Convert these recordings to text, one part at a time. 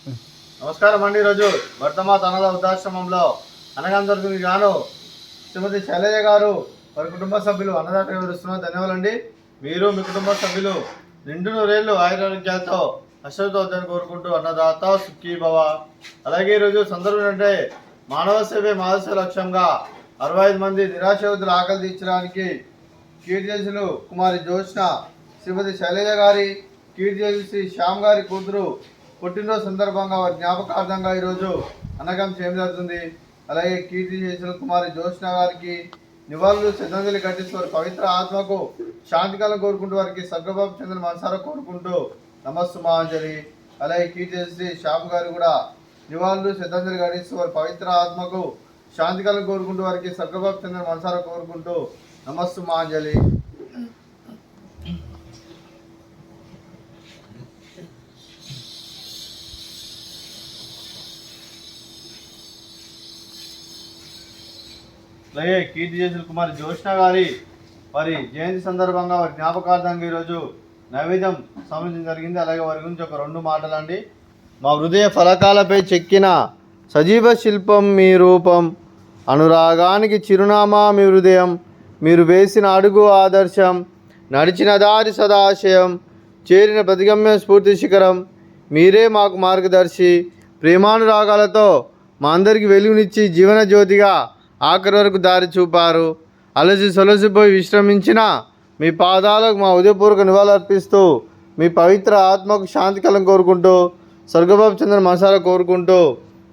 నమస్కారం అండి. ఈరోజు వర్ధమాత అనాథ వృద్ధాశ్రమంలో అనగాంతరికి గాను శ్రీమతి శైలజ గారు వారి కుటుంబ సభ్యులు అన్నదాత వివరిస్తున్నారు. ధన్యవాదాలండి. మీరు మీ కుటుంబ సభ్యులు నిండు నూరేళ్లు ఆయురారోగ్యాలతో అశ్వతోద్దని కోరుకుంటూ అన్నదాత సుఖీ భవ. అలాగే ఈరోజు సందర్భం అంటే మానవ సేవే మానవ లక్ష్యంగా 65 మంది నిరాశ్రయుతుల ఆకలి తీర్చడానికి కీర్తిశేషులు కుమారి జ్యోత్స్న శ్రీమతి శైలజ గారి కీర్తిశేషులు శ్రీ శ్యామ్ గారి కూతురు పుట్టినరోజు సందర్భంగా వారి జ్ఞాపకార్థంగా ఈరోజు అన్నగం చేయడం జరుగుతుంది. అలాగే కీర్తిశేషులు కుమారి జ్యోత్స్న గారికి నివాళులు శ్రద్ధాంజలి ఘటిస్తూ వారి పవిత్ర ఆత్మకు శాంతికాలం కోరుకుంటూ వారికి స్వర్గబాబు చెందిన మనసారా కోరుకుంటూ నమస్సుమాంజలి. అలాగే కీర్తిశేషులు శ్యామ్ గారు కూడా నివాళులు శ్రద్ధాంజలి ఘటిస్తూ వారి పవిత్ర ఆత్మకు శాంతికాలం కోరుకుంటూ వారికి స్వర్గబాబు చెందిన మనసారా కోరుకుంటూ నమస్సుమాంజలి. అలాగే కీర్తిశేషులు కుమారి జ్యోత్స్న గారి వారి జయంతి సందర్భంగా వారి జ్ఞాపకార్థంగా ఈరోజు నైవేద్యం సమర్పించడం జరిగింది. అలాగే వారి గురించి ఒక 2 మాటలు అండి. మా హృదయ ఫలకాలపై చెక్కిన సజీవ శిల్పం మీ రూపం, అనురాగానికి చిరునామా మీ హృదయం, మీరు వేసిన అడుగు ఆదర్శం, నడిచిన దారి సదాశయం, చేరిన ప్రతిగమ్య స్ఫూర్తి శిఖరం, మీరే మాకు మార్గదర్శి. ప్రేమానురాగాలతో మా అందరికీ వెలుగునిచ్చి జీవన జ్యోతిగా ఆఖరి వరకు దారి చూపారు. అలసి సొలసిపోయి విశ్రమించిన మీ పాదాలకు మా ఉదయపూర్వక నివాళులర్పిస్తూ మీ పవిత్ర ఆత్మకు శాంతికలం కోరుకుంటూ స్వర్గబాబు చంద్ర మనసారా కోరుకుంటూ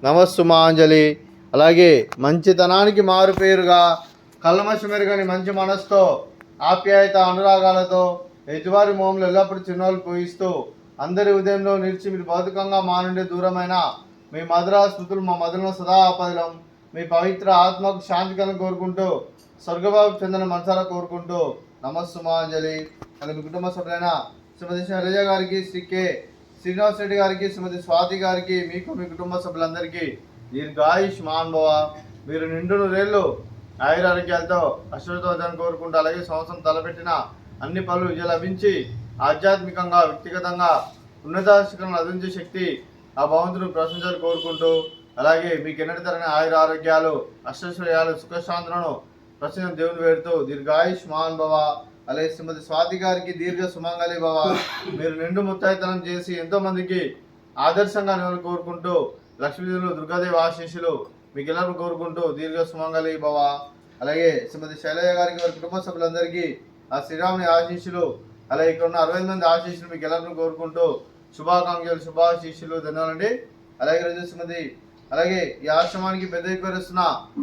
నమస్సుమాంజలి. అలాగే మంచితనానికి మారు పేరుగా కళ్ళమషమెరుగని మంచి మనసుతో ఆప్యాయత అనురాగాలతో ఎదువారి మోములు ఎల్లప్పుడూ చిరునవ్వులు పూయిస్తూ అందరి ఉదయంలో నిలిచి మీరు భౌతికంగా మా నుండి దూరమైన మీ మధుర స్మృతులు మా మధురలో సదా ఆపదలం. మీ పవిత్ర ఆత్మకు శాంతికలను కోరుకుంటూ స్వర్గబాబు చందన మనసారా కోరుకుంటూ నమస్సుమాంజలి. అలాగే మీ కుటుంబ సభ్యులైన శ్రీమతి శైలజ గారికి, శ్రీ కె శ్రీనివాస్ రెడ్డి గారికి, శ్రీమతి స్వాతి గారికి, మీకు మీ కుటుంబ సభ్యులందరికీ దీర్ఘాయుష్మాన్ భవ. మీరు నిండు నూరేళ్ళు ఆయురారోగ్యాలతో అశ్వతోద్దని కోరుకుంటూ అలాగే సంవత్సరం తలపెట్టిన అన్ని పనులు విజయ లభించి ఆధ్యాత్మికంగా వ్యక్తిగతంగా ఉన్నత శిఖరం అందించే శక్తి ఆ భగవంతుడు ప్రశంసలు కోరుకుంటూ అలాగే మీకు ఎన్నటి తరగని ఆయుర ఆరోగ్యాలు అష్టైశ్వర్యాలు సుఖశాంతులను ప్రశ్న దేవుని వేడుతూ దీర్ఘాయుష్మాన్ భవ. అలాగే శ్రీమతి స్వాతి గారికి దీర్ఘ సుమంగళి భవ. మీరు నిండు ముత్తైతనం చేసి ఎంతో మందికి ఆదర్శంగా నిలవని కోరుకుంటూ లక్ష్మీదేవులు దుర్గాదేవి ఆశీస్సులు మీకు ಎಲ್ಲರೂ కోరుకుంటూ దీర్ఘ సుమంగళి భవ. అలాగే శ్రీమతి శైలజ గారికి వారి కుటుంబ సభ్యులందరికీ ఆ శ్రీరాముని ఆశీస్సులు అలాగే ఇక్కడ ఉన్న 65 మంది ఆశీస్సులు మీకు ಎಲ್ಲರೂ కోరుకుంటూ శుభాకాంక్షలు శుభాశీస్సులు ధన్యవాదాలండి. అలాగే ఈరోజు శ్రీమతి అలాగే ఈ ఆశ్రమానికి పెద్ద ఎక్కువరిస్తున్న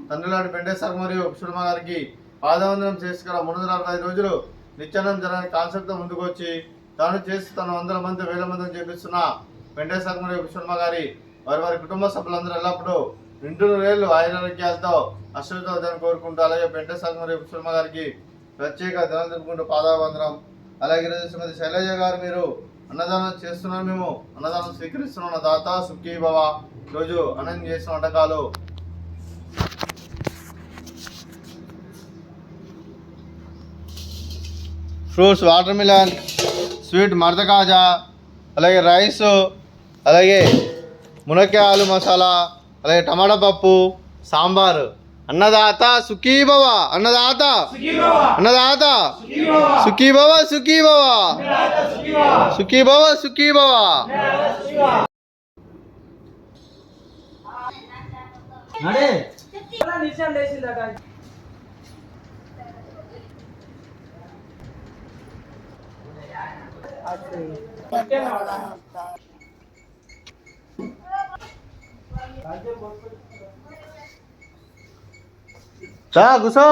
తండ్రిలాంటి పెండేశ్వర మరియు సుషమ గారికి పాదవందనం చేసుకున్న 365 రోజులు నిత్యానందం జరగని కాన్సెప్ట్తో ముందుకు వచ్చి తాను చేసి తను 100 మంది 1000 మందిని చేపిస్తున్న పెండేశ్వర మరియు సుషమ గారి వారి కుటుంబ సభ్యులందరూ ఎల్లప్పుడూ నిండు నూరేళ్లు ఆయురారోగ్యాలతో అశ్వతోద్దని కోరుకుంటూ అలాగే పెండేశ్వర మరియు సుషమ గారికి ప్రత్యేక ధనం తెలుపుకుంటూ పాదావందనం. అలాగే ఈరోజు శ్రీమతి శైలజ గారు మీరు అన్నదానం చేస్తున్నాం, మేము అన్నదానం స్వీకరిస్తున్నాం. దాత సుఖీ భవ. రోజు అన్నం చేసిన వంటకాలు ఫ్రూట్స్, వాటర్ మిలన్, స్వీట్ మర్దకాజా, అలాగే రైస్, అలాగే మునక్కాయ ఆలు మసాలా, అలాగే టమాటా పప్పు, సాంబారు. అన్నదాత సుఖీ భవ. అన్నదాత అన్నదాత సుఖీ భవ సుఖీ భవ సుఖీ భవ సుఖీ భవ. చా కూసో.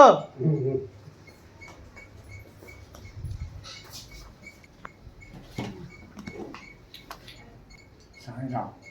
想一想。